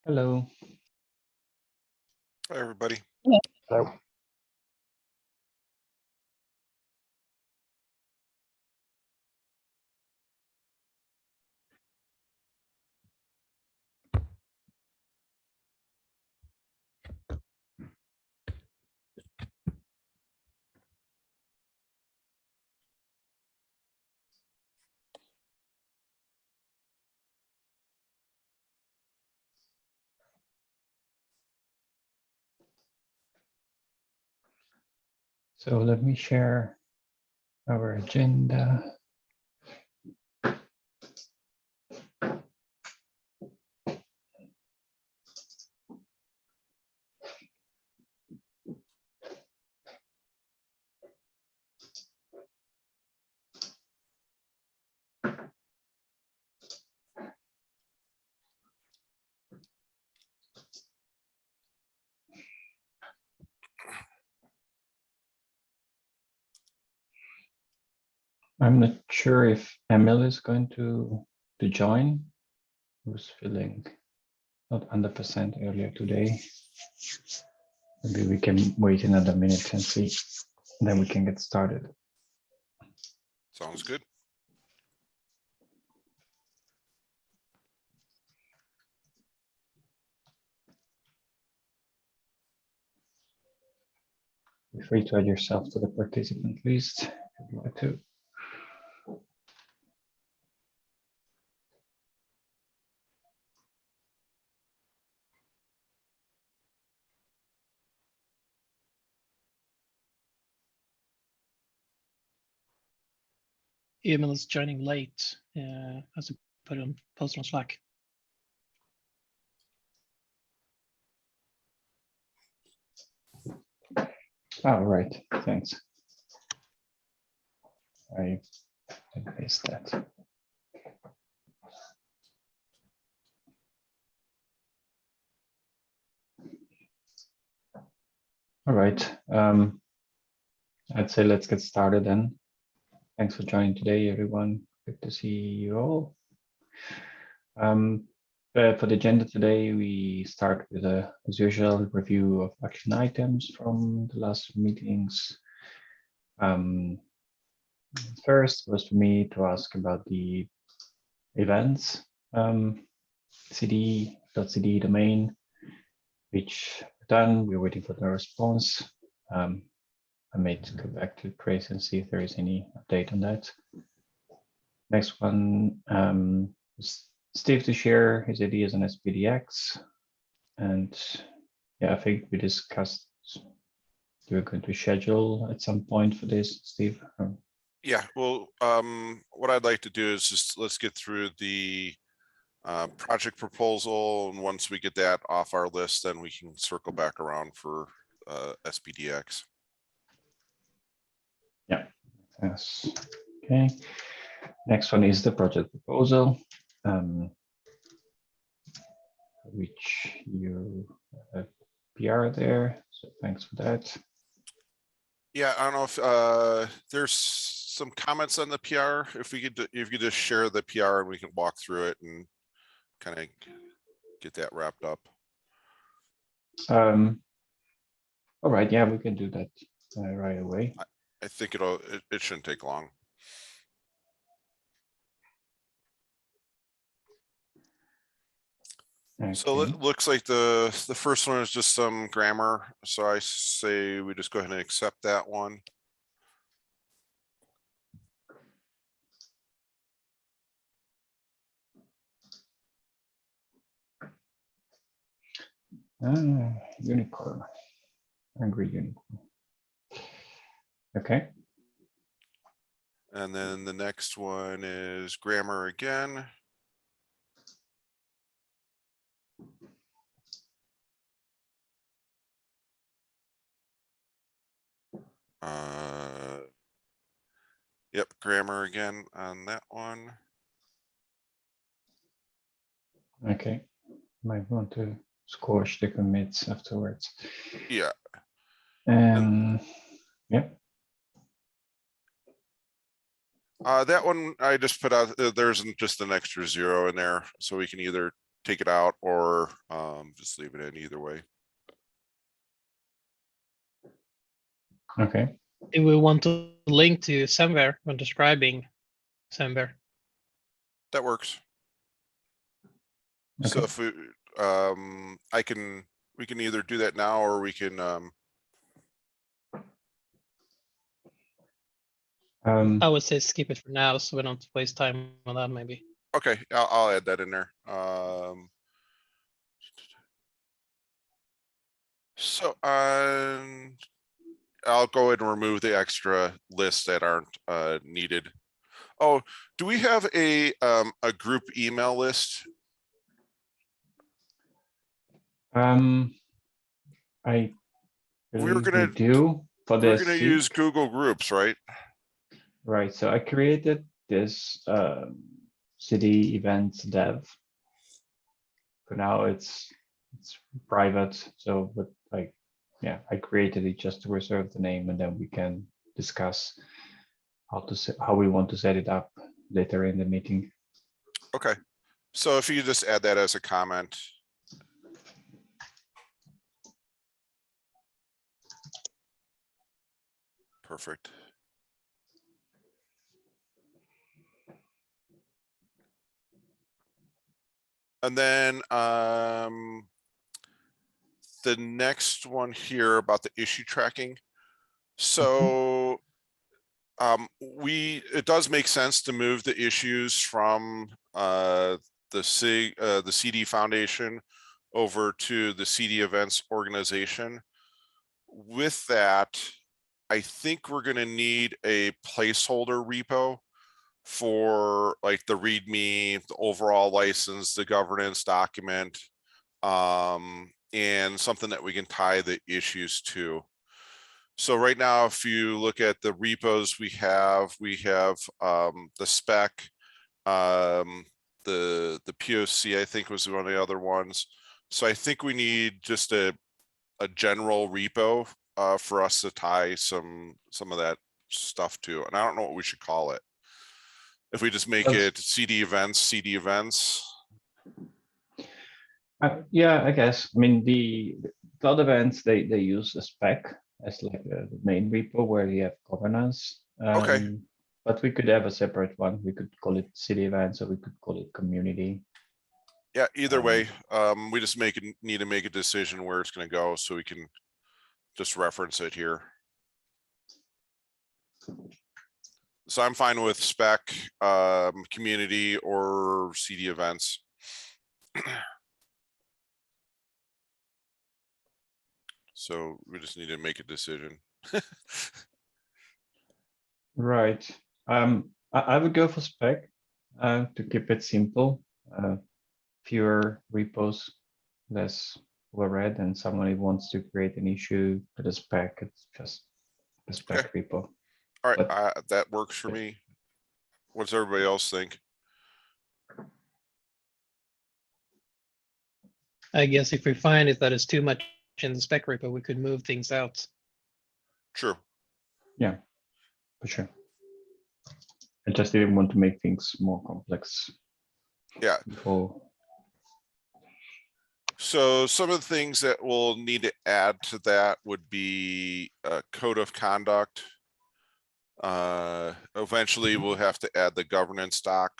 Hello. Hi, everybody. Hello. So let me share our agenda. I'm not sure if Emil is going to join. He was feeling not 100% earlier today. Maybe we can wait another minute and see, then we can get started. Sounds good. Feel free to add yourself to the participant list if you'd like to. Emil is joining late, as I put on post on Slack. Oh, right. Thanks. I missed that. All right. I'd say let's get started then. Thanks for joining today, everyone. Good to see you all. For the agenda today, we start with as usual, review of action items from the last meetings. First was for me to ask about the events, cd domain, which done. We're waiting for the response. I may go back to Trace and see if there is any update on that. Next one is Steve to share his ideas on SPDX. And yeah, I think we discussed we're going to schedule at some point for this, Steve. Yeah, well, what I'd like to do is just let's get through the project proposal, and once we get that off our list, then we can circle back around for SPDX. Yeah, yes. Okay. Next one is the project proposal, which you have PR there. So thanks for that. Yeah, I don't know if there's some comments on the PR. If you could just share the PR and we can walk through it and kind of get that wrapped up. All right, yeah, we can do that right away. I think it shouldn't take long. Okay. So it looks like the first one is just some grammar. So I say we just go ahead and accept that one. Unicorn, angry unicorn. Okay. And then the next one is grammar again. Yep, grammar again on that one. Okay. Might want to squash the commits afterwards. Yeah. Yep. That one I just put out, there's just an extra 0 in there, so we can either take it out or just leave it in either way. Okay. Do we want to link to somewhere when describing somewhere? That works. So Okay. if we, we can either do that now or we can, I would say skip it for now, so we don't waste time on that. Maybe. okay, I'll add that in there. So I'll go ahead and remove the extra lists that aren't needed. Oh, do we have a group email list? I We were believe gonna we do for We're the gonna SIG. use Google Groups, right? Right. So I created this city event dev. For now, it's private. So, but like, yeah, I created it just to reserve the name, and then we can discuss how we want to set it up later in the meeting. Okay. So if you could just add that as a comment. Perfect. And then the next one here about the issue tracking. So it does make sense to move the issues from the CD Foundation over to the CD Events organization. With that, I think we're going to need a placeholder repo for like the README, the overall license, the governance document, and something that we can tie the issues to. So right now, if you look at the repos we have the spec, the POC, I think was one of the other ones. So I think we need just a general repo for us to tie some of that stuff to, and I don't know what we should call it. If we just make it CD events. Yeah, I guess. I mean, the cloud events, they use a spec as like the main repo where you have governance. Okay. But we could have a separate one. We could call it city events, or we could call it community. Yeah, either way, we just need to make a decision where it's going to go so we can just reference it here. So I'm fine with spec, community, or CD events. So we just need to make a decision. Right. I would go for spec to keep it simple. Fewer repos, less overhead, and someone who wants to create an issue with a spec, it's just a spec repo. All right, But that works for me. What's everybody else think? I guess if we find it that is too much in the spec repo, we could move things out. True. Yeah, for sure. I just didn't want to make things more complex. Yeah. Before. So some of the things that we'll need to add to that would be a code of conduct. Eventually we'll have to add the governance doc.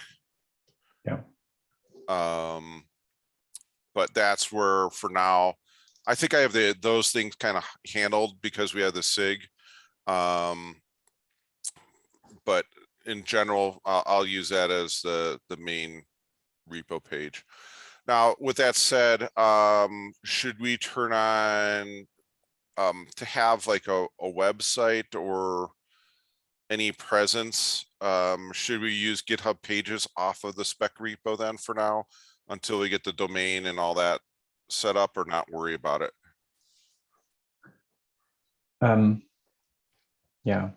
Yeah. But that's where for now, I think I have those things kind of handled because we have the SIG. But in general, I'll use that as the main repo page. Now, with that said, should we turn on to have like a website or any presence? Should we use GitHub pages off of the spec repo then for now until we get the domain and all that set up, or not worry about it? Yeah.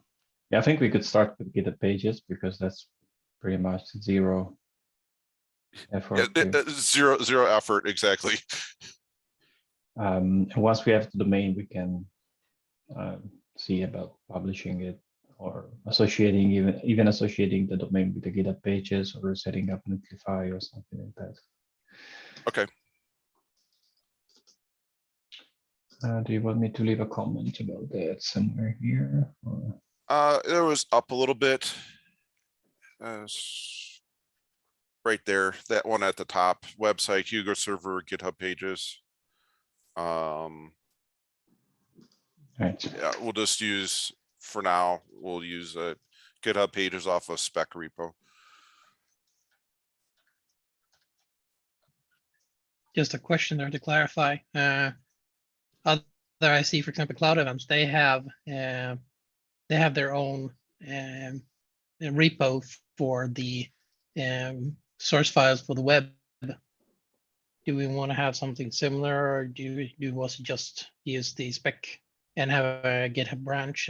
I think we could start with GitHub pages because that's pretty much zero effort. Yeah, zero effort, exactly. And once we have the domain, we can see about publishing it or associating, even associating the domain with the GitHub pages or setting up an amplify or something like that. Okay. Do you want me to leave a comment about that somewhere here? Or? It was up a little bit. Right there, that one at the top, website, Hugo server, GitHub pages. Right. Yeah, we'll just use, for now, we'll use GitHub pages off of spec repo. Just a question there to clarify. Other I see, for example, Cloud Events, they have their own repo for the source files for the web. Do we want to have something similar, or do you also just use the spec and have a GitHub branch?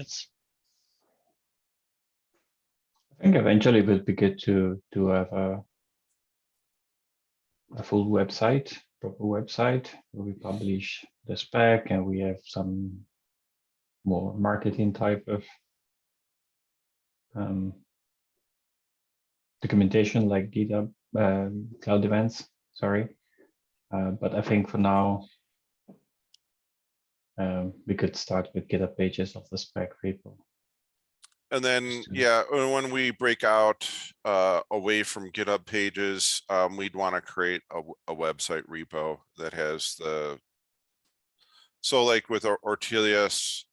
I think eventually it would be good to have a full website, proper website, where we publish the spec and we have some more marketing type of documentation like GitHub, Cloud Events, sorry. But I think for now, we could start with GitHub pages of the spec repo. And then, yeah, when we break out away from GitHub pages, we'd want to create a website repo that has the, so like with Ortelius,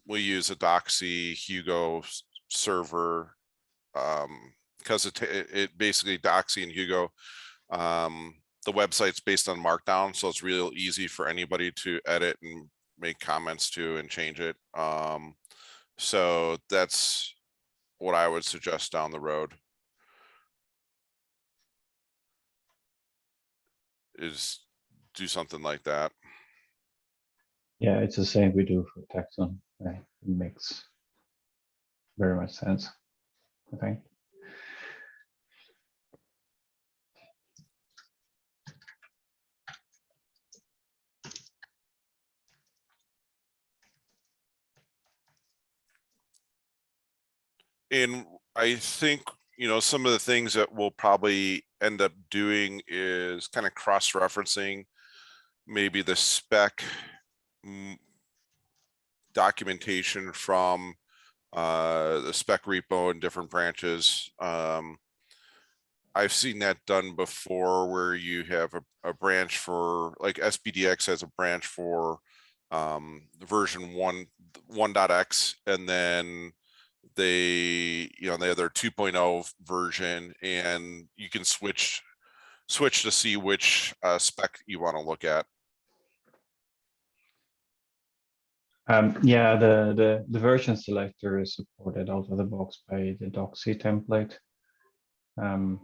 we use a Doxy Hugo server, because it basically Doxy and Hugo, the website's based on Markdown, so it's real easy for anybody to edit and make comments to and change it. So that's what I would suggest down the road, is do something like that. Yeah, it's the same we do for Texon. Right? It makes very much sense, I think. And I think, you know, some of the things that we'll probably end up doing is kind of cross-referencing maybe the spec documentation from the spec repo in different branches. I've seen that done before, where you have a branch for, like SPDX has a branch for version 1.x, and then they, you know, they have their 2.0 version, and you can switch to see which spec you want to look at. Yeah, the version selector is supported out of the box by the Doxy template. And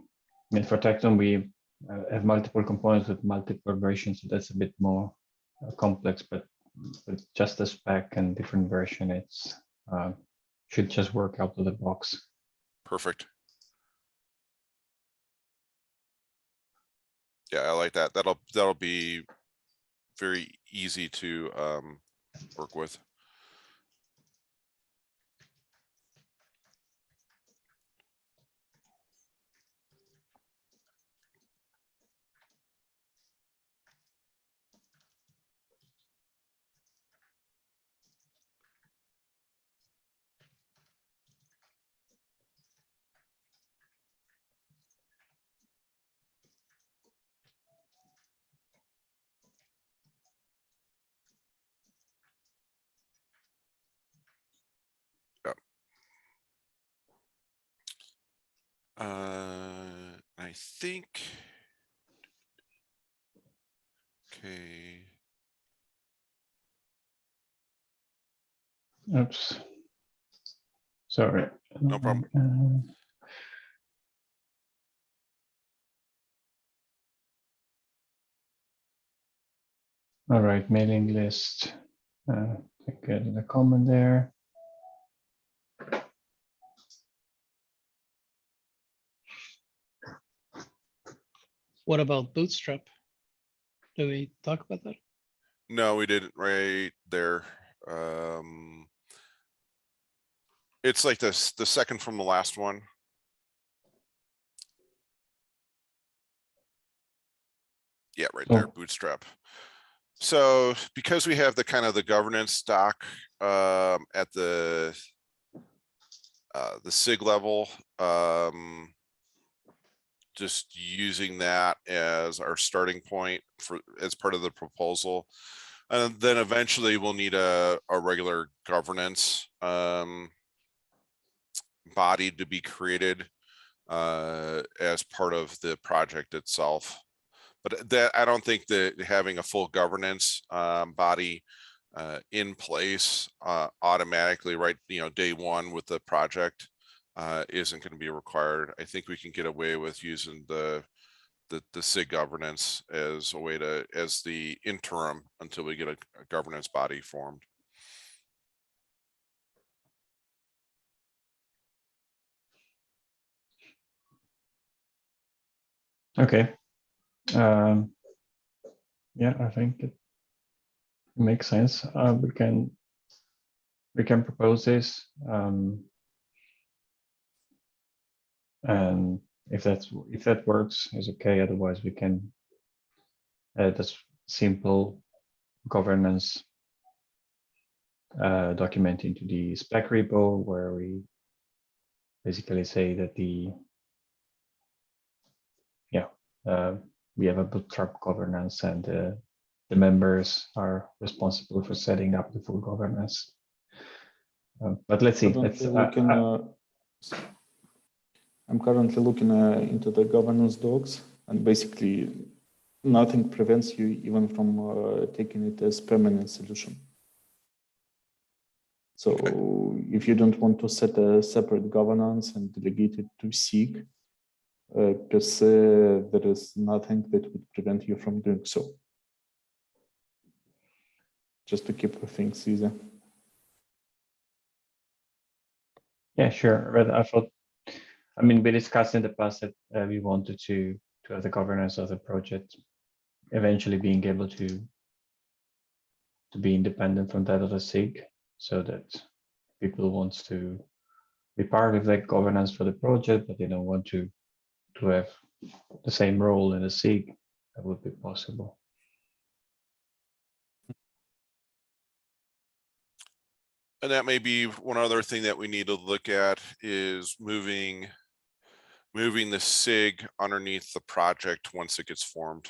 for Texon, we have multiple components with multiple versions, so that's a bit more complex. But with just a spec and different version, it's should just work out of the box. Perfect. Yeah, I like that. That'll be very easy to work with. I think. Okay. Oops. Sorry. No problem. All right, mailing list. Get the comment there. What about Bootstrap? Do we talk about that? No, we didn't right there. It's like this, the second from the last one. Yeah, right Oh. there, bootstrap. So because we have the kind of the governance doc at the SIG level, just using that as our starting point for as part of the proposal. And then eventually we'll need a regular governance body to be created as part of the project itself. But that I don't think that having a full governance body in place automatically, right, day one with the project isn't going to be required. I think we can get away with using the SIG governance as a way to, as the interim until we get a governance body formed. Okay. Yeah, I think it makes sense. We can propose this, and if that works, is okay. Otherwise, we can add a simple governance document into the spec repo, where we basically say that we have a bootstrap governance, and the members are responsible for setting up the full governance. But let's see. I'm currently looking into the governance docs, and basically nothing prevents you even from taking it as permanent solution. So if you don't want to set a separate governance and delegate it to SIG, per se, there is nothing that would prevent you from doing so. Just to keep things easy. Yeah, sure. But I thought, I mean, we discussed in the past that we wanted to have the governance of the project eventually being able to be independent from that of the SIG, so that people wants to be part of that governance for the project, but they don't want to have the same role in the SIG. That would be possible. And that may be one other thing that we need to look at is moving the SIG underneath the project once it gets formed,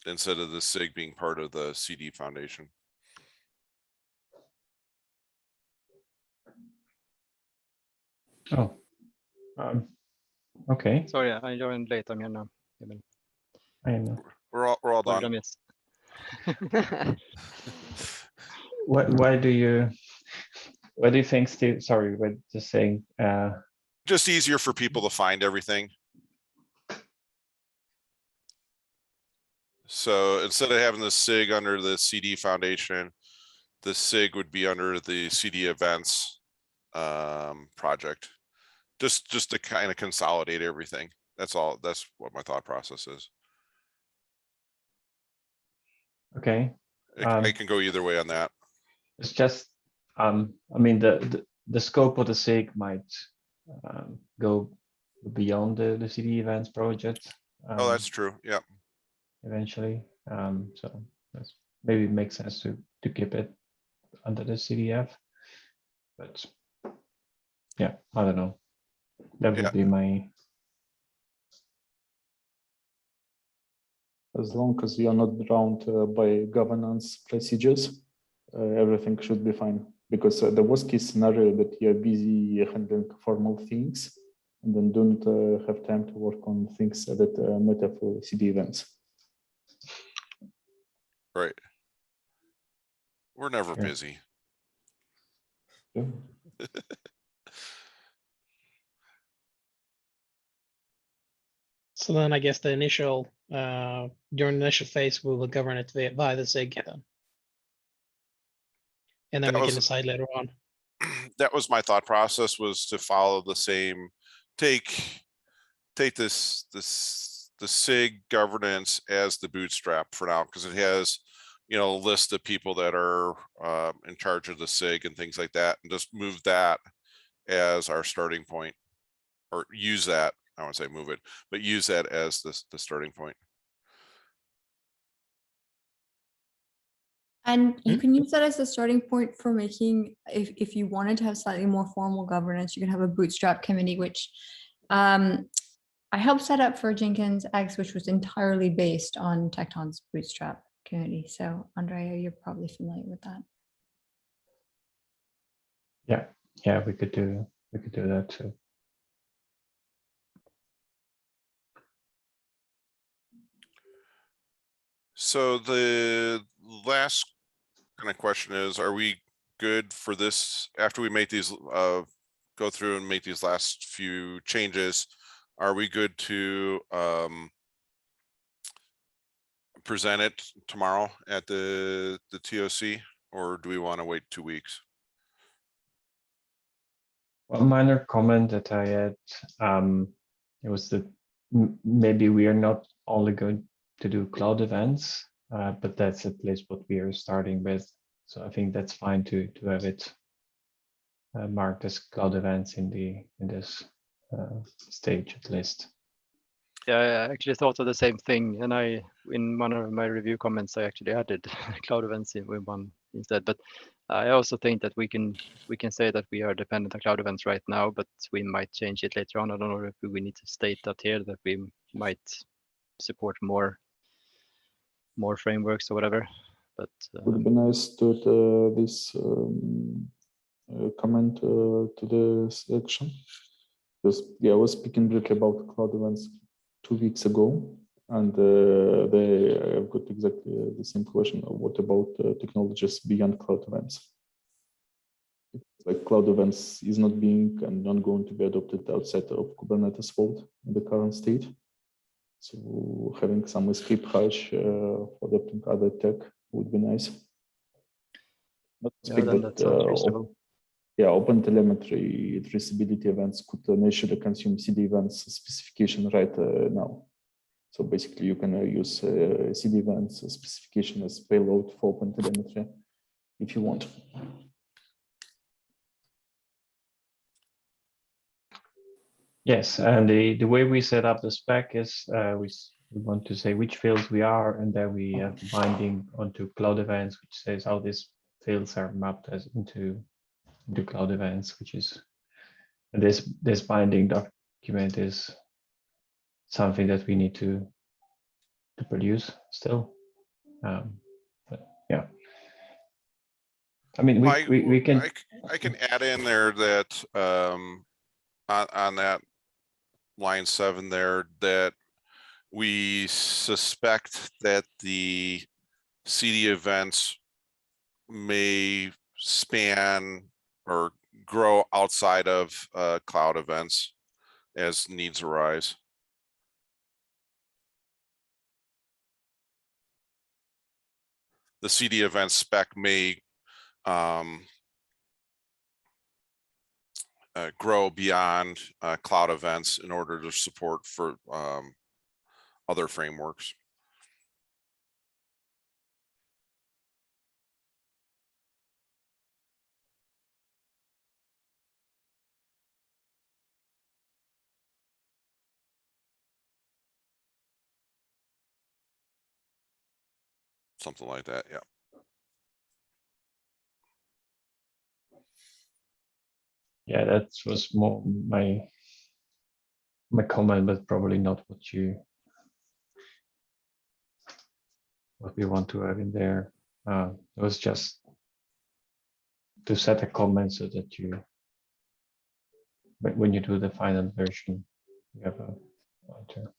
instead of the SIG being part of the CD foundation. Oh, okay. Sorry, I joined late. I'm here now. I know. We're all done. Why do you think, Steve? Sorry, we're just saying. Just easier for people to find everything. So instead of having the SIG under the CD foundation, the SIG would be under the CD Events project. Just to kind of consolidate everything. That's all. That's what my thought process is. Okay. I can go either way on that. It's just, I mean, the scope of the SIG might go beyond the CD Events project. Oh, that's true. Yeah. Eventually, so that's maybe it makes sense to keep it under the CDF, but yeah, I don't know. That would be my. As long as you are not drowned by governance procedures, everything should be fine. Because the worst case scenario that you're busy handling formal things and then don't have time to work on things that matter for CD events. Right. We're never busy. Yeah. So then I guess the initial, during the initial phase, we will govern it via the SIG then. And then we can decide later on. That was my thought process, was to follow the same, take the SIG governance as the bootstrap for now, because it has, a list of people that are in charge of the SIG and things like that, and just move that as our starting point, or use that I won't say move it, but use that as the starting point. And you can use that as a starting point for making, if you wanted to have slightly more formal governance, you can have a bootstrap committee, which I helped set up for Jenkins X, which was entirely based on Tecton's bootstrap community. So Andrea, you're probably familiar with that. Yeah, we could do that too. So the last kind of question is, are we good for this after we make these go through and make these last few changes? Are we good to present it tomorrow at the TOC, or do we want to wait 2 weeks? One minor comment that I had, it was that maybe we are not only going to do cloud events, but that's at least what we are starting with. So I think that's fine to have it marked as cloud events in this stage at least. Yeah, I actually thought of the same thing, and in one of my review comments, I actually added cloud events in with one instead. But I also think that we can say that we are dependent on cloud events right now, but we might change it later on. I don't know if we need to state that here, that we might support more frameworks or whatever. But Would be nice to add this comment to the section, because I was speaking briefly about cloud events 2 weeks ago, and I've got exactly the same question. What about technologies beyond cloud events? It's like cloud events is not being and not going to be adopted outside of Kubernetes fold in the current state. So having some escape hash for adopting other tech would be nice. Not yeah, then that sounds reasonable. Open telemetry traceability events could initially consume CD events specification right now. So basically, you can use CD events specification as payload for open telemetry if you want. Yes, and the way we set up the spec is we want to say which fields we are, and then we have binding onto cloud events, which says how these fields are mapped as into cloud events, which is this binding document is something that we need to produce still. But yeah, I mean we can. I can add in there that on that line 7 there, that we suspect that the CD events may span or grow outside of cloud events as needs arise. The CD event spec may grow beyond cloud events in order to support for other frameworks. Something like that, yeah. Yeah, that was more my comment, but probably not what we want to have in there. It was just to set a comment so that when you do the final version, you have a pointer.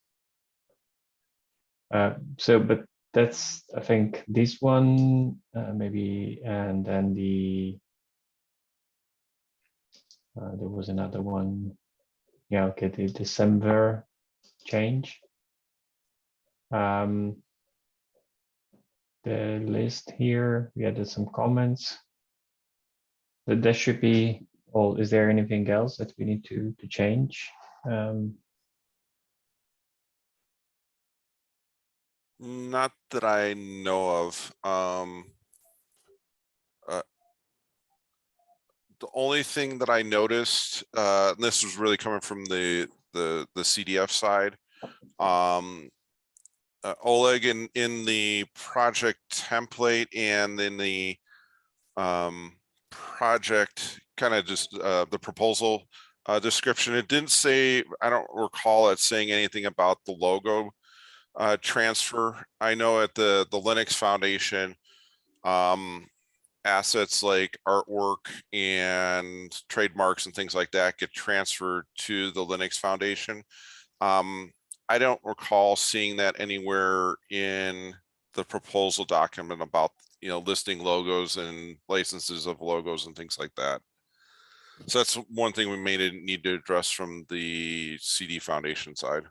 But that's, I think, this one maybe, and then there was another one. Yeah, okay, the December change. The list here, we added some comments. That should be all. Is there anything else that we need to change? Not that I know of. The only thing that I noticed, and this was really coming from the the CDF side. Oleg, in the project template and in the project kind of just the proposal description, it didn't say, I don't recall it saying anything about the logo transfer. I know at the Linux Foundation, assets like artwork and trademarks and things like that get transferred to the Linux Foundation. I don't recall seeing that anywhere in the proposal document about, you know, listing logos and licenses of logos and things like that. So that's one thing we may need to address from the CD Foundation side.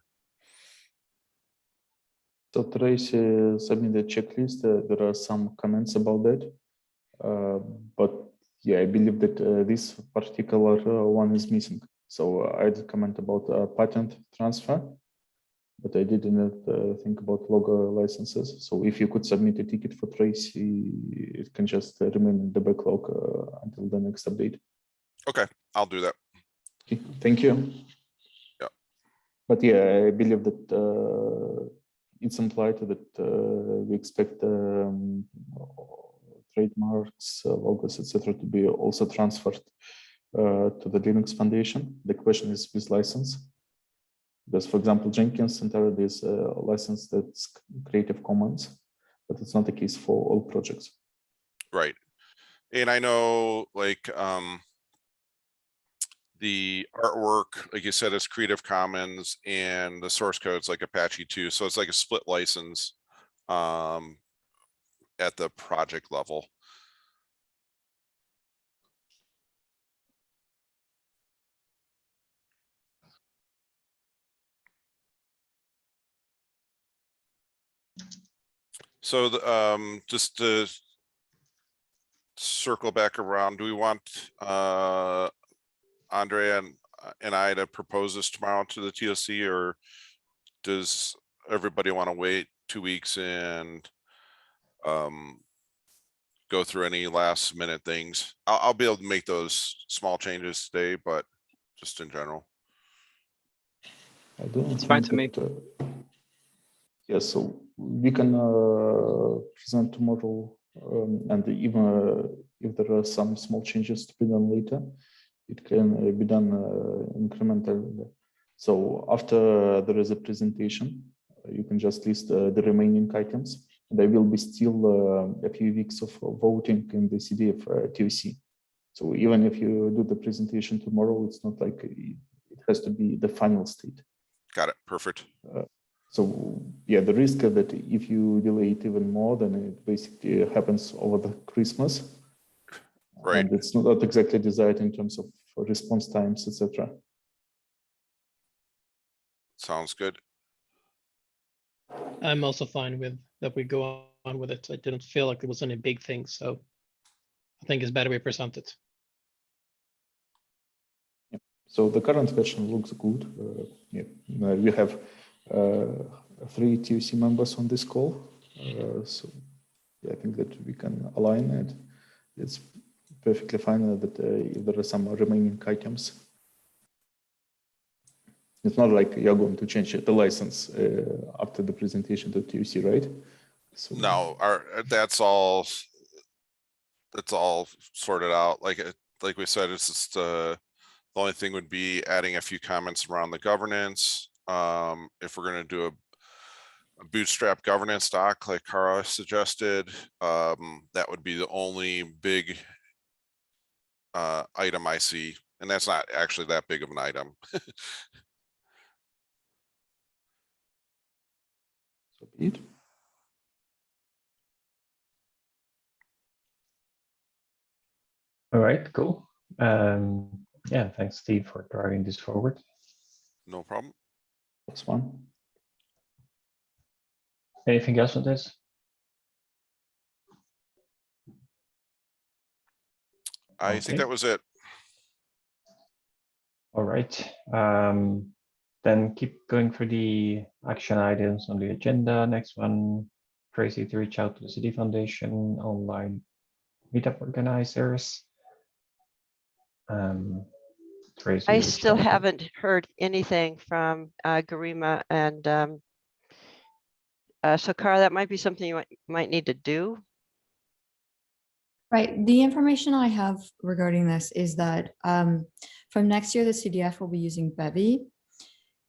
So Tracy submitted a checklist. There are some comments about that. But yeah, I believe that this particular one is missing. So I did comment about patent transfer, but I didn't think about logo licenses. So if you could submit a ticket for Tracy, it can just remain in the backlog until the next update. Okay, I'll do that. Okay, thank you. Yeah. But yeah, I believe that it's implied that we expect trademarks, logos, etc., to be also transferred to the Linux Foundation. The question is with license. Because, for example, Jenkins entirely is a license that's Creative Commons, but it's not the case for all projects. Right. And I know, like, the artwork, like you said, is Creative Commons, and the source code's like Apache 2. So it's like a split license at the project level. So just to circle back around, do we want Andrea and I to propose this tomorrow to the TOC, or does everybody want to wait 2 weeks and go through any last minute things? I'll be able to make those small changes today, but just in general. I don't It's fine think to me. Yeah, so we can present tomorrow, and even if there are some small changes to be done later, it can be done incrementally. So after there is a presentation, you can just list the remaining items. There will be still a few weeks of voting in the CDF TOC. So even if you do the presentation tomorrow, it's not like it has to be the final state. Got it. Perfect. So yeah, the risk that if you delay it even more, then it basically happens over the Christmas. Right. And it's not exactly desired in terms of response times, etc. Sounds good. I'm also fine with that we go on with it. I didn't feel like there was any big thing, so I think it's better we present it. Yeah. So the current version looks good. We have 3 TOC members on this call. So yeah, I think that we can align it. It's perfectly fine that if there are some remaining items. It's not like you're going to change the license after the presentation to TOC, right? So, No, that's all sorted out. Like we said, it's just the only thing would be adding a few comments around the governance. If we're going to do a bootstrap governance doc like Kara suggested, that would be the only big item I see, and that's not actually that big of an item. so be it. All right, cool. Yeah, thanks, Steve, for driving this forward. No problem. That's fun. Anything else on this? I Okay. think that was it. All right. Then keep going for the action items on the agenda. Next one, Tracy to reach out to the CD Foundation online meetup organizers. Tracy, I reached still out to- haven't heard anything from Garima and so Cara, that might be something you might need to do. Right. The information I have regarding this is that from next year, the CDF will be using Bevy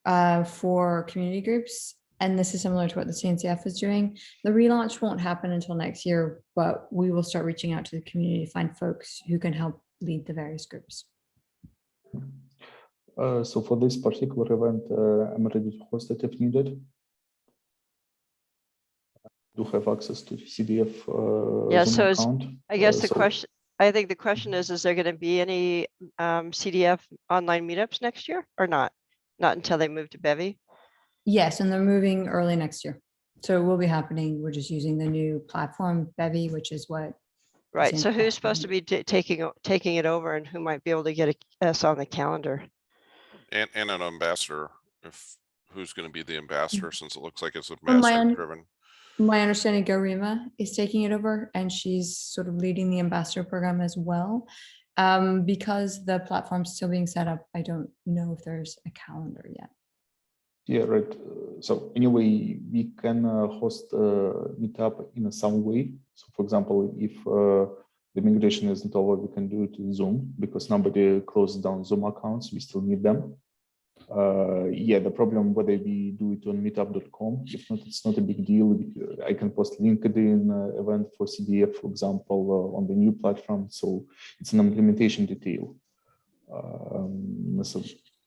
for community groups. And this is similar to what the CNCF is doing. The relaunch won't happen until next year, but we will start reaching out to the community to find folks who can help lead the various groups. So for this particular event, I'm ready to host it if needed. Do have access to CDF Yeah, Zoom so it's- account. I guess the So- question, I think the question is there going to be any CDF online meetups next year or not? Not until they move to Bevy? Yes, and they're moving early next year. So it will be happening. We're just using the new platform, Bevy, which is what. Right, so CNCF who's supposed to be taking it over and who might be able to get us on the calendar? And an ambassador, if who's going to be the ambassador, since it looks like it's From my ambassador driven. My understanding, Garima is taking it over and she's sort of leading the ambassador program as well. Because the platform's still being set up, I don't know if there's a calendar yet. Yeah, right. So anyway, we can host a meetup in some way. So for example, if the migration isn't over, we can do it in Zoom because nobody closed down Zoom accounts. We still need them. Yeah, the problem whether we do it on meetup.com, if not, it's not a big deal. I can post LinkedIn event for CDF, for example, on the new platform. So it's an implementation detail. So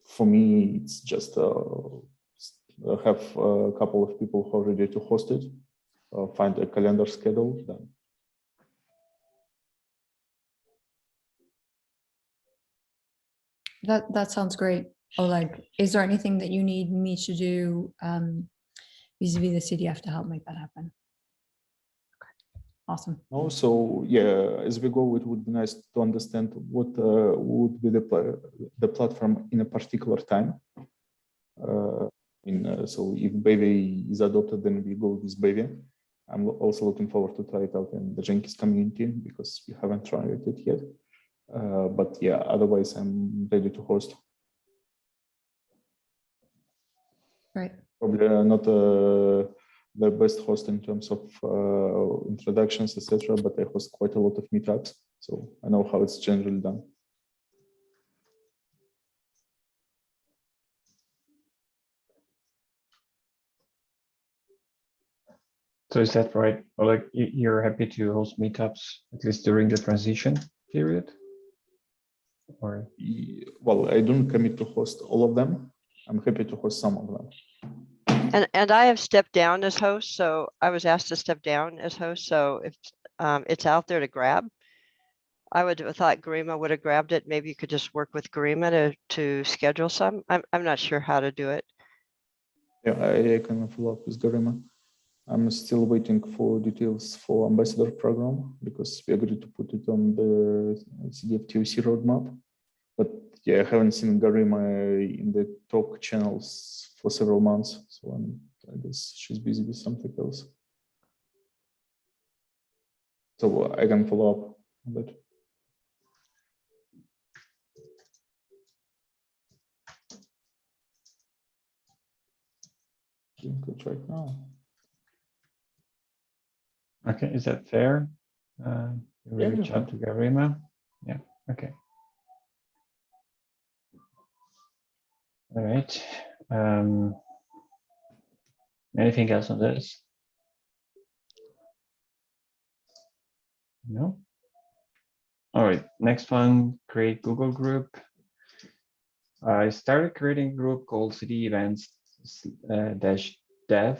for me, it's just have a couple of people who are ready to host it, find a calendar schedule, then. That sounds great. Oleg, is there anything that you need me to do vis-a-vis the CDF to help make that happen? Okay. Awesome. Also, yeah, as we go, it would be nice to understand what would be the platform in a particular time. So if Bevy is adopted, then we go with Bevy. I'm also looking forward to try it out in the Jenkins community because we haven't tried it yet. But yeah, otherwise I'm ready to host. Right. Probably not the best host in terms of introductions, etc. But I host quite a lot of meetups, so I know how it's generally done. So is that right? Or like you're happy to host meetups at least during the transition period? Or Well, I don't commit to host all of them. I'm happy to host some of them. And I have stepped down as host, so I was asked to step down as host. So if it's out there to grab, I would have thought Garima would have grabbed it. Maybe you could just work with Garima to schedule some. I'm not sure how to do it. Yeah, I can follow up with Garima. I'm still waiting for details for ambassador program because we agreed to put it on the CDF TOC roadmap. But yeah, I haven't seen Garima in the talk channels for several months, so I guess she's busy with something else. So I can follow up on that. Doing it right now. okay, is that fair? Yeah, Reach out to Garima? Yeah, okay. All right. Anything else on this? No? All right, next one, create Google group. I started creating a group called CD Events -dev.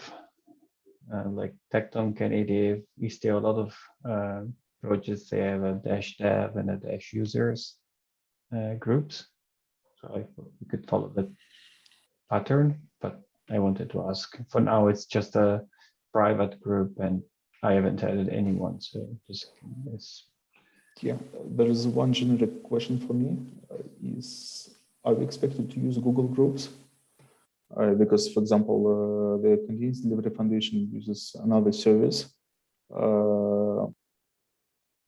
Like Tecton, Canadian, we still a lot of projects, they have a -dev and a -users groups. So I thought we could follow that pattern, but I wanted to ask. For now, it's just a private group and I haven't added anyone, so just it's. Yeah, there is one generic question for me. Are we expected to use Google Groups? Because, for example, the Continuous Delivery Foundation uses another service,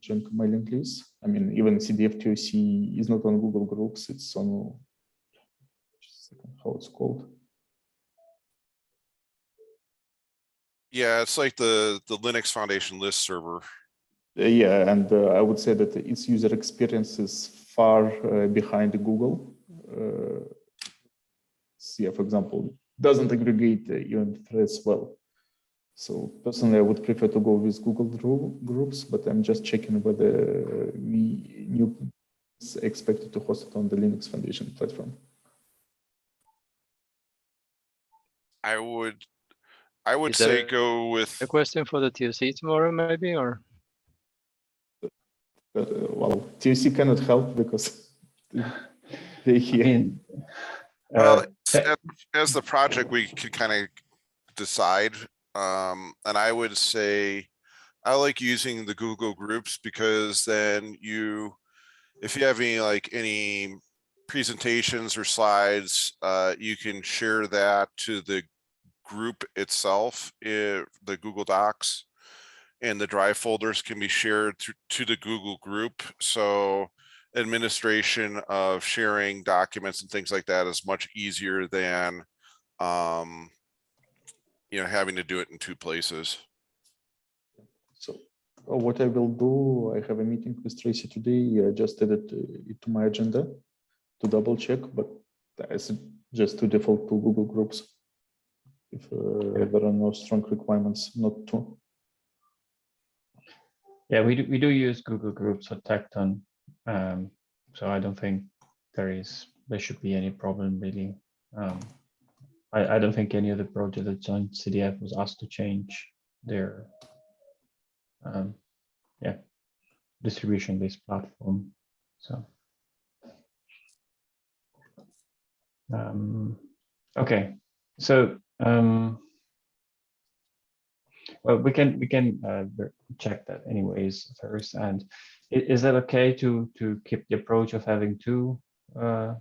managing mailing lists. I mean, even CDF TOC is not on Google Groups, it's on, just a second, how it's called. Yeah, it's like the Linux Foundation list server. Yeah, and I would say that its user experience is far behind Google. Yeah, for example, doesn't aggregate event threads well. So personally, I would prefer to go with Google Groups, but I'm just checking whether we new is expected to host it on the Linux Foundation platform. I would Is say there go with, a question for the TOC tomorrow, maybe, or? Well, TOC cannot help because they're I here. mean, well, uh, as the project, we could kind of decide. And I would say, I like using the Google Groups because then if you have any presentations or slides, you can share that to the group itself, the Google Docs, and the Drive folders can be shared to the Google group. So administration of sharing documents and things like that is much easier than having to do it in two places. So what I will do, I have a meeting with Tracy today. I just added it to my agenda to double check, but I suggest to default to Google Groups if there are no strong requirements not to. yeah, we do use Google Groups or Tecton, so I don't think there should be any problem really. I don't think any of the projects that joined CDF was asked to change their distribution-based platform. So okay, so well, we can check that anyways first. And is that okay to keep the approach of having two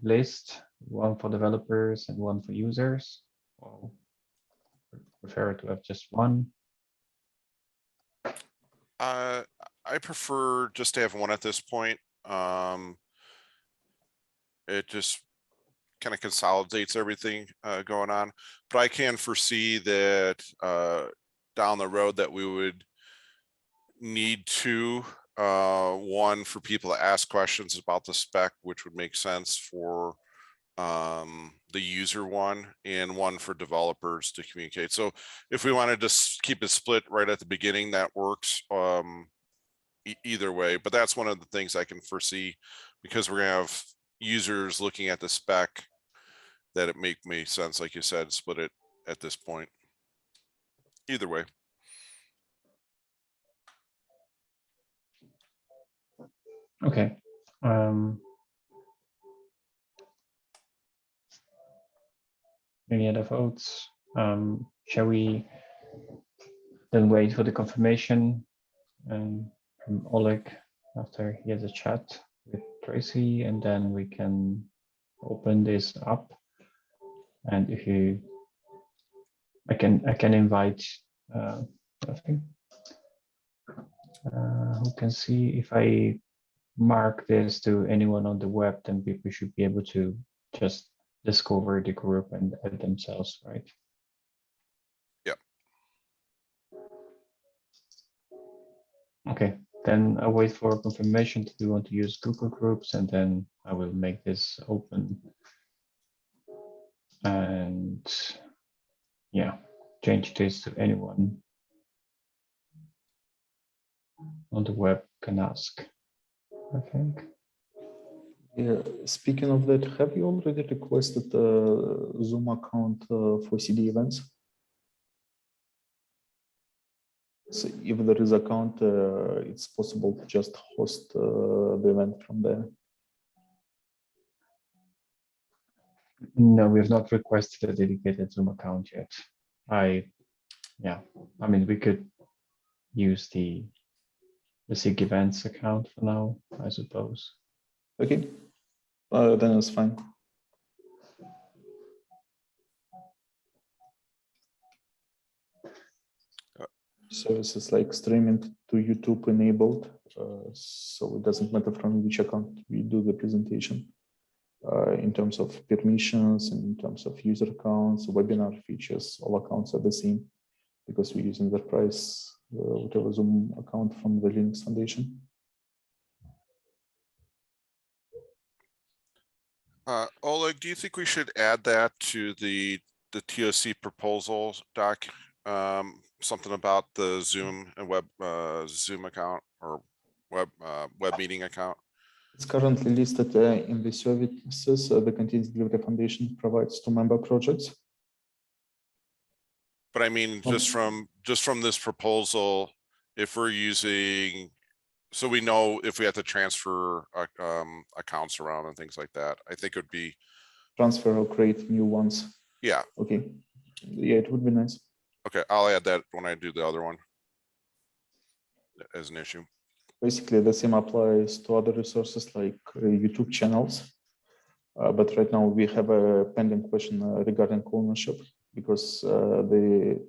lists, one for developers and one for users, or prefer to have just one? I prefer just to have one at this point. It just kind of consolidates everything going on, but I can foresee that down the road that we would need two, one for people to ask questions about the spec, which would make sense for the user one, and one for developers to communicate. So if we wanted to keep it split right at the beginning, that works either way. But that's one of the things I can foresee, because we're gonna have users looking at the spec, that it make sense, like you said, split it at this point. Either way. Okay. Any other votes? Shall we then wait for the confirmation from Oleg after he has a chat with Tracy, and then we can open this up? And if you, I can invite, I think, who can see if I mark this to anyone on the web, then people should be able to just discover the group and add themselves, right? Yep. Okay, then I'll wait for confirmation that we want to use Google Groups, and then I will make this open. And yeah, change this to anyone on the web can ask, I think. Yeah, speaking of that, have you already requested a Zoom account for CD events? So if there is account, it's possible to just host the event from there. No, we have not requested a dedicated Zoom account yet. Yeah, I mean, we could use the SIG Events account for now, I suppose. Okay, then it's fine. Services like streaming to YouTube enabled. so it doesn't matter from which account we do the presentation. In terms of permissions, in terms of user accounts, webinar features, all accounts are the same because we use enterprise whatever Zoom account from the Linux Foundation. Oleg, do you think we should add that to the TOC proposal doc? Something about the Zoom and web Zoom account or web meeting account? It's currently listed in the services the Continuous Delivery Foundation provides to member projects. But I mean, just from this proposal, if we're using, so we know if we have to transfer accounts around and things like that, I think it would be Transfer or create new ones. Yeah. Okay. Yeah, it would be nice. Okay, I'll add that when I do the other one as an issue. Basically, the same applies to other resources like YouTube channels. But right now we have a pending question regarding ownership because the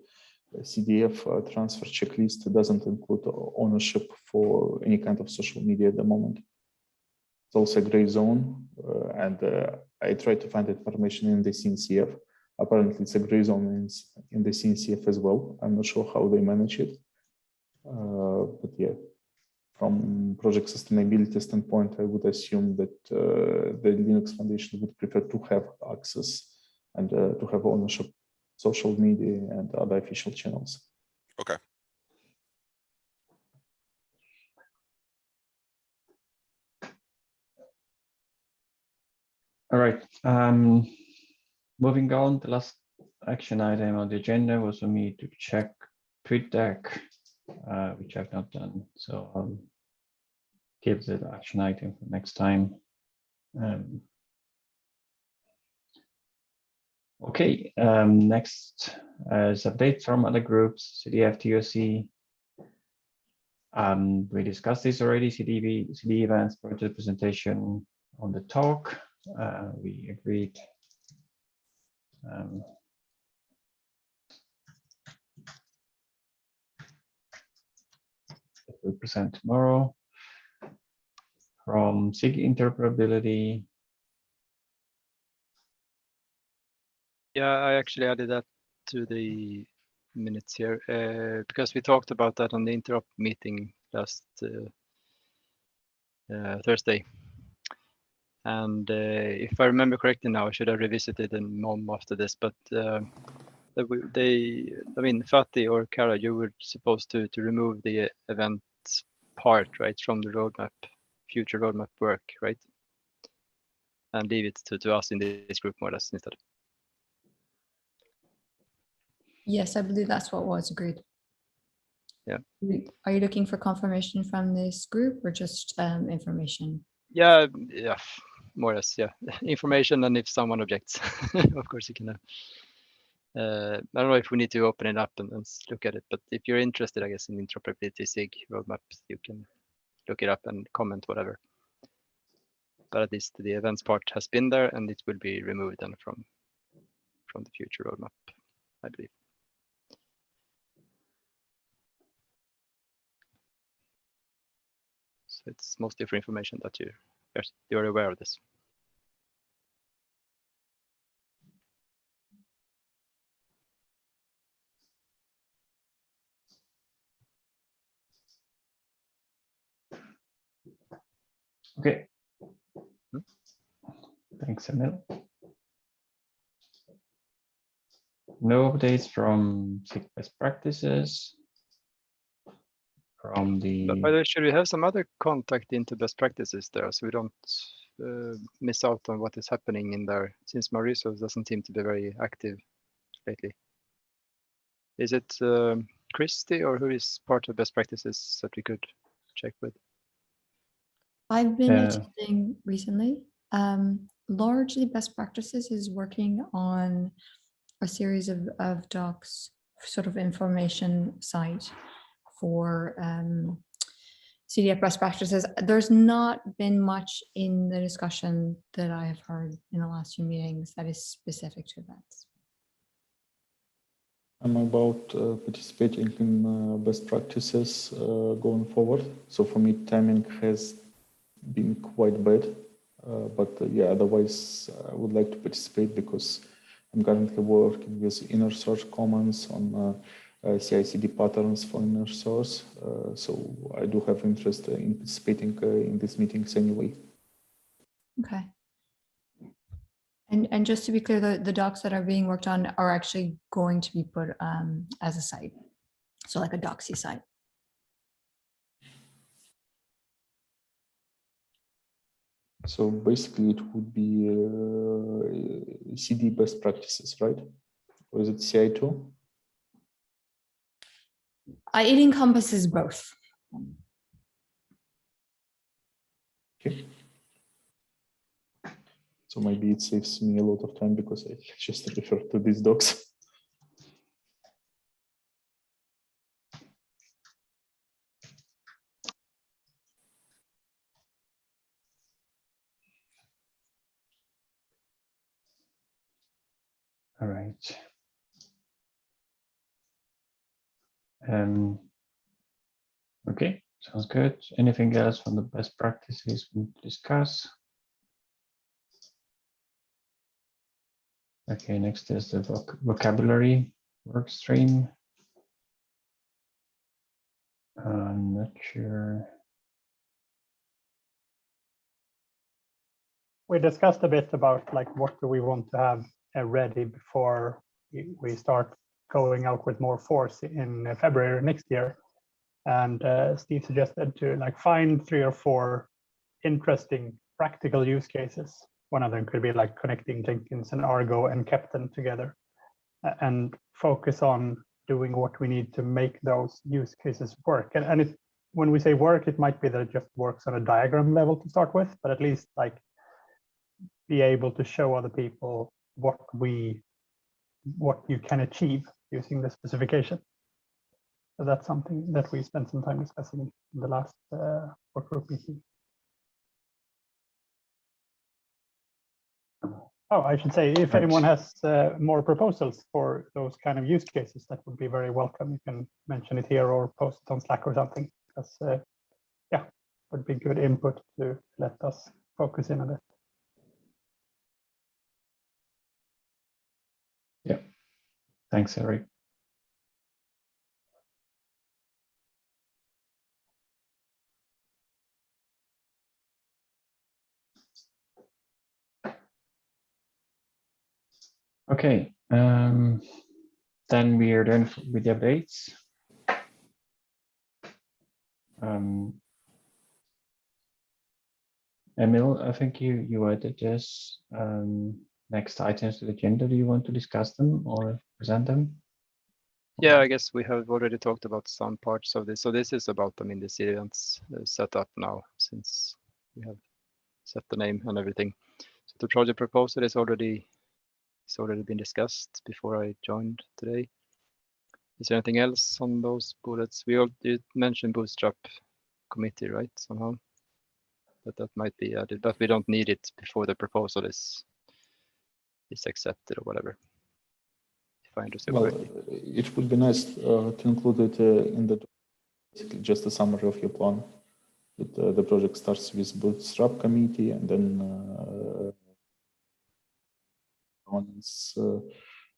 CDF transfer checklist doesn't include ownership for any kind of social media at the moment. It's also a gray zone, and I tried to find information in the CNCF. Apparently, it's a gray zone in the CNCF as well. I'm not sure how they manage it, but yeah. From project sustainability standpoint, I would assume that the Linux Foundation would prefer to have access and to have ownership, social media and other official channels. Okay. All right. Moving on, the last action item on the agenda was for me to check TweetDeck, which I've not done. So I'll give the action item for next time. Okay, next is updates from other groups, CDF, TOC. We discussed this already, CD events, project presentation on the talk. We agreed. We'll present tomorrow. From SIG interoperability. Yeah, I actually added that to the minutes here because we talked about that on the interop meeting last Thursday. And if I remember correctly now, I should have revisited in MOM after this, but I mean, Fatih or Kara, you were supposed to remove the event part, right, from the roadmap, future roadmap work, right? And leave it to us in this group more or less instead. Yes, I believe that's what was agreed. Yeah. Are you looking for confirmation from this group or just information? Yeah, more or less, yeah. Information, and if someone objects, of course you can have. I don't know if we need to open it up and look at it, but if you're interested, I guess, in interoperability SIG roadmap, you can look it up and comment whatever. But at least the events part has been there, and it will be removed then from the future roadmap, I believe. So it's mostly for information that you're aware of this. Okay. Thanks, Emil. No updates from SIG best practices. From the. But by the way, should we have some other contact into best practices there so we don't miss out on what is happening in there, since Mauricio doesn't seem to be very active lately? Is it Christy or who is part of best practices that we could check with? I've been attending recently. Largely best practices is working on a series of docs, sort of information site for CDF best practices. There's not been much in the discussion that I have heard in the last few meetings that is specific to that. I'm about participating in best practices going forward. So for me, timing has been quite bad, but yeah, otherwise I would like to participate because I'm currently working with inner source comments on CI/CD patterns for inner source. So I do have interest in participating in these meetings anyway. Okay. And just to be clear, the docs that are being worked on are actually going to be put as a site. So like a doxy site. So basically it would be CD best practices, right? Or is it CI2? It encompasses both. Okay. So maybe it saves me a lot of time because I just refer to these docs. All right. Okay, sounds good. Anything else from the best practices we need to discuss? Okay, next is the vocabulary workstream. I'm not sure. We discussed a bit about like what do we want to have ready before we start going out with more force in February next year. And Steve suggested to like find 3 or 4 interesting practical use cases. One of them could be like connecting Jenkins and Argo and Captain together, and focus on doing what we need to make those use cases work. And when we say work, it might be that it just works on a diagram level to start with, but at least like be able to show other people what you can achieve using the specification. So that's something that we spent some time discussing in the last work group meeting. Oh, I should say, if anyone has more proposals for those kind of use cases, that would be very welcome. You can mention it here or post it on Slack or something, because yeah, would be good input to let us focus in on it. Yeah, thanks, Eric. Okay, then we are done with the updates. Emil, I think you added this next items to the agenda. Do you want to discuss them or present them? Yeah, I guess we have already talked about some parts of this. So this is about, I mean, the SIG Events set up now, since we have set the name and everything. So the project proposal is already been discussed before I joined today. Is there anything else on those bullets? You mentioned Bootstrap committee, right? Somehow, but that might be added, but we don't need it before the proposal is accepted or whatever. If I understand Well, correctly. it would be nice to include it in the basically just a summary of your plan. That the project starts with Bootstrap committee, and then governance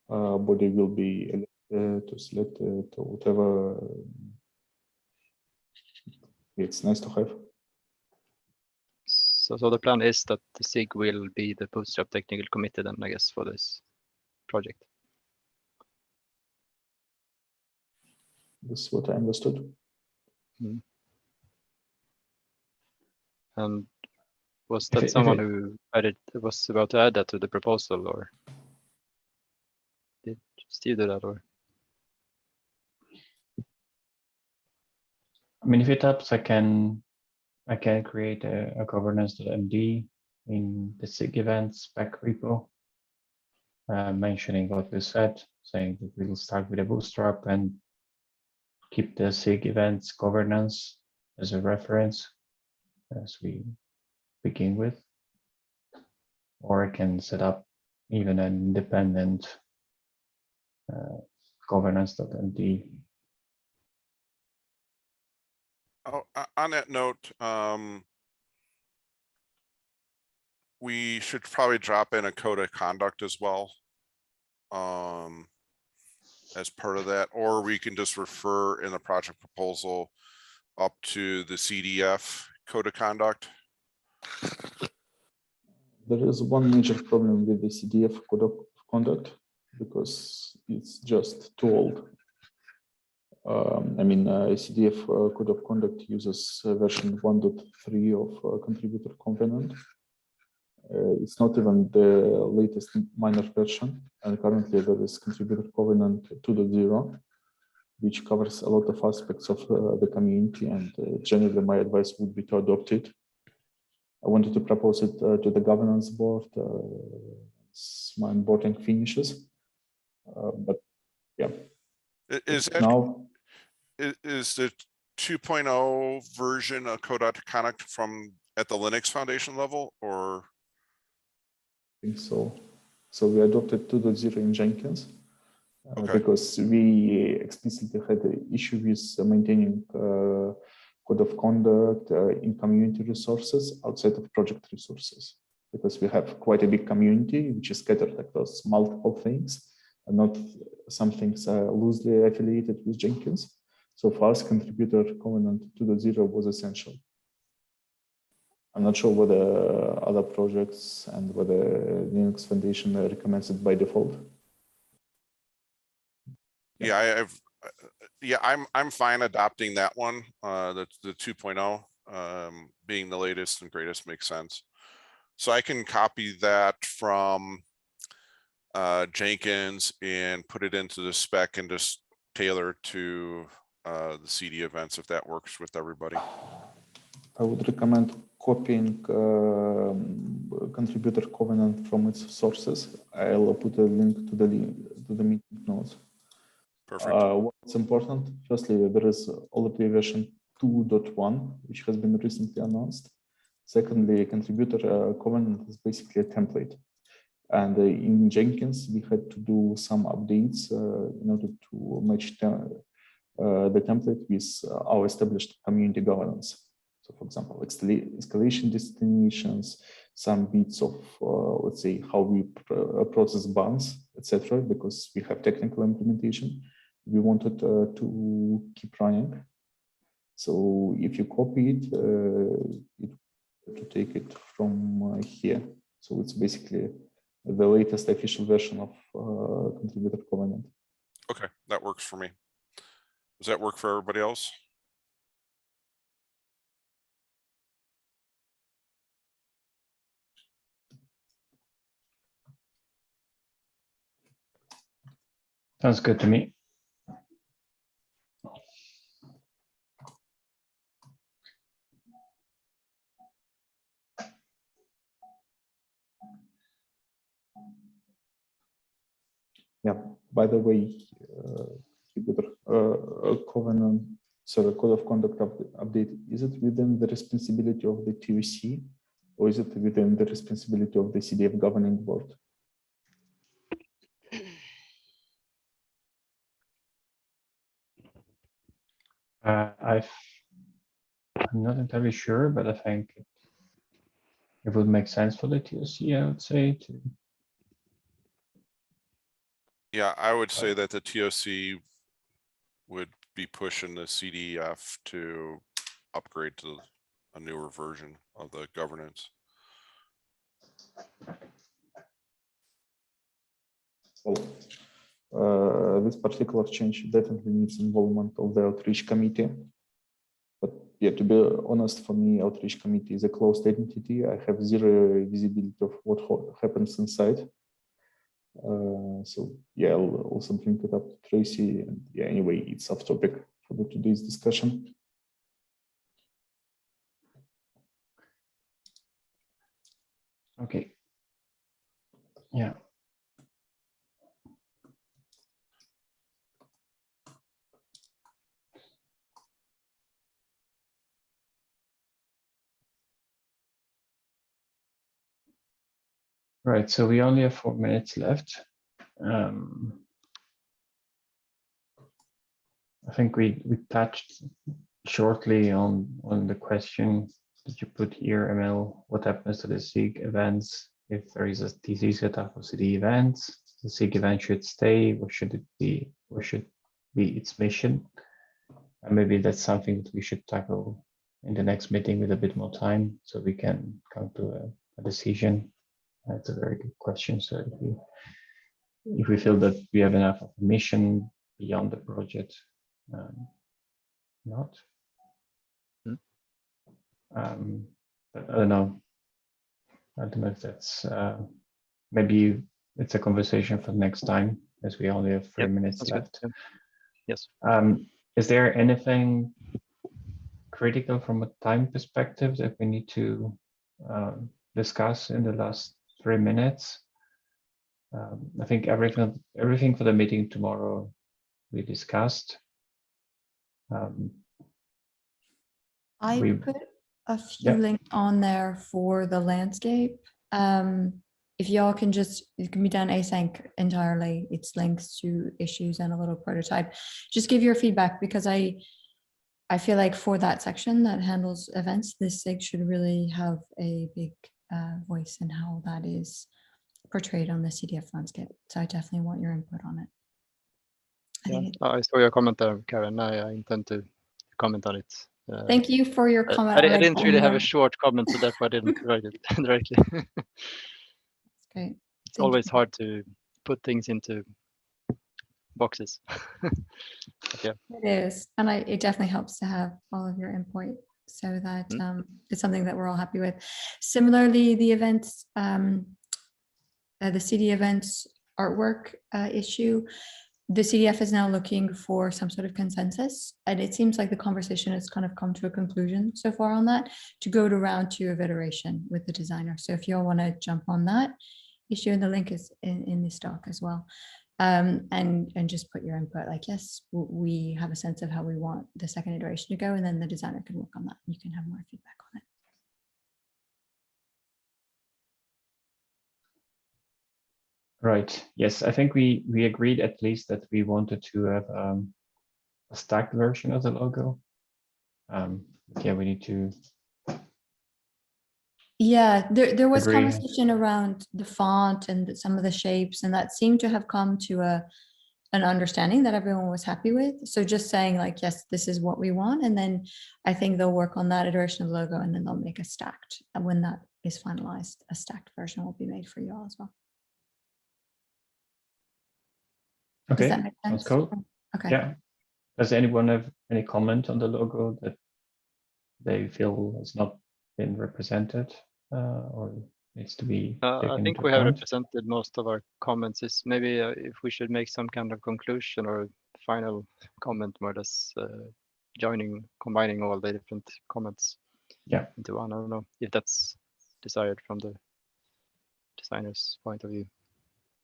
body will be to select to whatever. It's nice to have. So the plan is that the SIG will be the Bootstrap technical committee then, I guess, for this project. This is what I understood. Mm. And was that someone who was about to add that to the proposal, or did Steve do that? Or I mean, if it helps, I can create a governance.md in the SIG events spec repo, mentioning what we said, saying that we'll start with a Bootstrap and keep the SIG events governance as a reference as we begin with. Or I can set up even an independent governance.md. Oh, on that note, we should probably drop in a code of conduct as well. As part of that, or we can just refer in the project proposal up to the CDF code of conduct. There is one major problem with the CDF code of conduct because it's just too old. CDF code of conduct uses version 1.3 of contributor covenant. It's not even the latest minor version, and currently there is contributor covenant 2.0, which covers a lot of aspects of the community, and generally my advice would be to adopt it. I wanted to propose it to the governance board as my onboarding finishes, but yeah. Is that now is the 2.0 version of code of conduct from at the Linux Foundation level, or? I think so. So we adopted 2.0 in Jenkins because we explicitly had an issue with maintaining code of conduct in community resources outside of project resources, because we have quite a big community which is scattered across multiple things and not some things loosely affiliated with Jenkins. So for us, contributor covenant 2.0 was essential. I'm not sure whether other projects and whether Linux Foundation recommends it by default. Yeah, I'm fine adopting that one. The 2.0 being the latest and greatest makes sense. So I can copy that from Jenkins and put it into the spec and just tailor to the CD events if that works with everybody. I would recommend copying contributor covenant from its sources. I'll put a link to the meeting notes. Perfect. What's important? Firstly, there is already version 2.1, which has been recently announced. Secondly, contributor covenant is basically a template. And in Jenkins, we had to do some updates in order to match the template with our established community governance. So, for example, escalation destinations, some bits of, let's say, how we process bans, etc., because we have technical implementation. We wanted to keep running. So if you copy it, to take it from here. So it's basically the latest official version of contributor covenant. Okay, that works for me. Does that work for everybody else? Sounds good to me. Yeah, by the way, covenant, so code of conduct update, is it within the responsibility of the TOC or is it within the responsibility of the CDF governing board? I'm not entirely sure, but I think it would make sense for the TOC, I would say. Yeah, I would say that the TOC would be pushing the CDF to upgrade to a newer version of the governance. Well, this particular change definitely needs involvement of the outreach committee. But yeah, to be honest, for me, outreach committee is a closed entity. I have zero visibility of what happens inside. So yeah, I'll also bring it up to Tracy. And yeah, anyway, it's off topic for today's discussion. Okay. Yeah. Right, so we only have 4 minutes left. I think we touched shortly on the question that you put here, Emil. What happens to the SIG events if there is a TC setup for CD events? The SIG event should stay. What should it be? What should be its mission? And maybe that's something that we should tackle in the next meeting with a bit more time, so we can come to a decision. That's a very good question. So if we feel that we have enough of a mission beyond the project, not. But I don't know. I don't know if that's maybe it's a conversation for next time, as we only have 3 minutes That's left. good. Yes. Is there anything critical from a time perspective that we need to discuss in the last 3 minutes? I think everything for the meeting tomorrow we discussed. I we- put a few Yeah. links on there for the landscape. If y'all can just, it can be done async entirely. It's links to issues and a little prototype. Just give your feedback, because I feel like for that section that handles events, this SIG should really have a big voice in how that is portrayed on the CDF landscape. So I definitely want your input on it. I saw your comment there, Karen. I intend to comment on it. Thank you for your comment. I already didn't really in have a there. short comment, so therefore I didn't write it directly. That's great. It's Thank always you. hard to put things into boxes. It is, and it definitely helps to have all of your input, so that it's something that we're all happy with. Similarly, the events, the CD events artwork issue, the CDF is now looking for some sort of consensus, and it seems like the conversation has kind of come to a conclusion so far on that, to go to round 2 of iteration with the designer. So if you all want to jump on that issue, and the link is in this doc as well, and just put your input, like, yes, we have a sense of how we want the second iteration to go, and then the designer can work on that. You can have more feedback on it. Right. Yes, I think we agreed at least that we wanted to have a stacked version of the logo. Yeah, we need to. Yeah, there was Agree. conversation around the font and some of the shapes, and that seemed to have come to an understanding that everyone was happy with. So just saying, like, yes, this is what we want, and then I think they'll work on that iteration of the logo, and then they'll make a stacked. And when that is finalized, a stacked version will be made for you all as well. Does Okay, that make sounds sense? cool. Okay. Yeah. Does anyone have any comment on the logo that they feel has not been represented or needs to be I taken think into we have account? represented most of our comments. Is maybe if we should make some kind of conclusion or final comment, more or less combining all the different comments into one. I don't know if that's desired from the designer's point of view.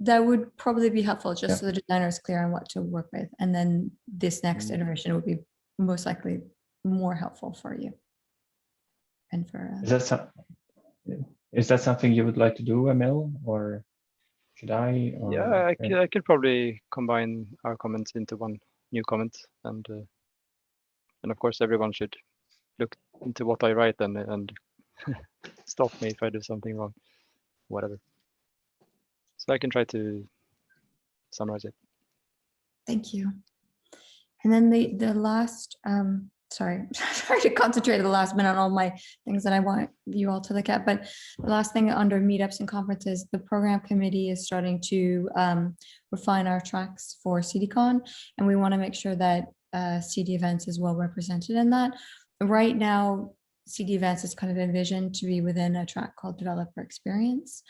That would probably be helpful, just so the designer is clear on what to work with, and then this next iteration would be most likely more helpful for you. And for Is that something you would like to do, Emil, or should I? Or, Yeah, I could probably combine our comments into one new comment, and of course everyone should look into what I write and stop me if I do something wrong, whatever. So I can try to summarize it. Thank you. And then the last, sorry, trying to concentrate at the last minute on all my things that I want you all to look at. But the last thing under meetups and conferences, the program committee is starting to refine our tracks for CDCon, and we want to make sure that CD events is well represented in that. Right now, CD events is kind of envisioned to be within a track called developer experience.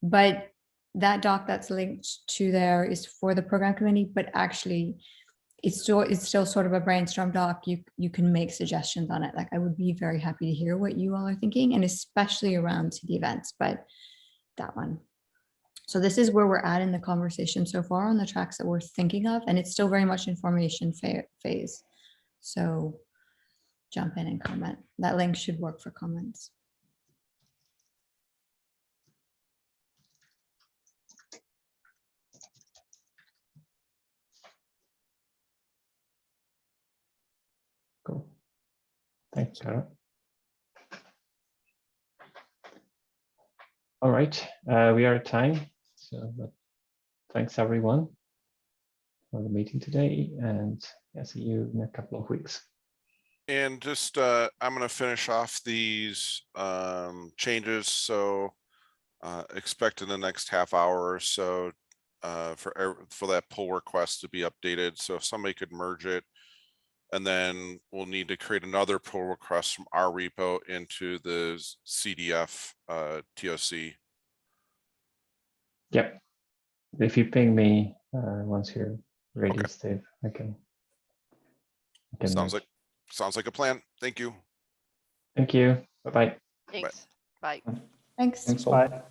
But that doc that's linked to there is for the program committee, but actually it's still sort of a brainstorm doc. You can make suggestions on it. Like, I would be very happy to hear what you all are thinking, and especially around CD events, but that one. So this is where we're at in the conversation so far on the tracks that we're thinking of, and it's still very much in formation phase. So jump in and comment. That link should work for comments. Cool. Thanks, Kara. All right, we are at time. So but thanks everyone for the meeting today, and I'll see you in a couple of weeks. And just, I'm gonna finish off these changes, so expect in the next half hour or so for that pull request to be updated. So if somebody could merge it, and then we'll need to create another pull request from our repo into the CDF TOC. Yep. If you ping me once you're ready, Okay. Steve, I can Sounds merge. like a plan. Thank you. Thank you. Bye-bye. Thanks. Bye. Thanks. Thanks all. Bye.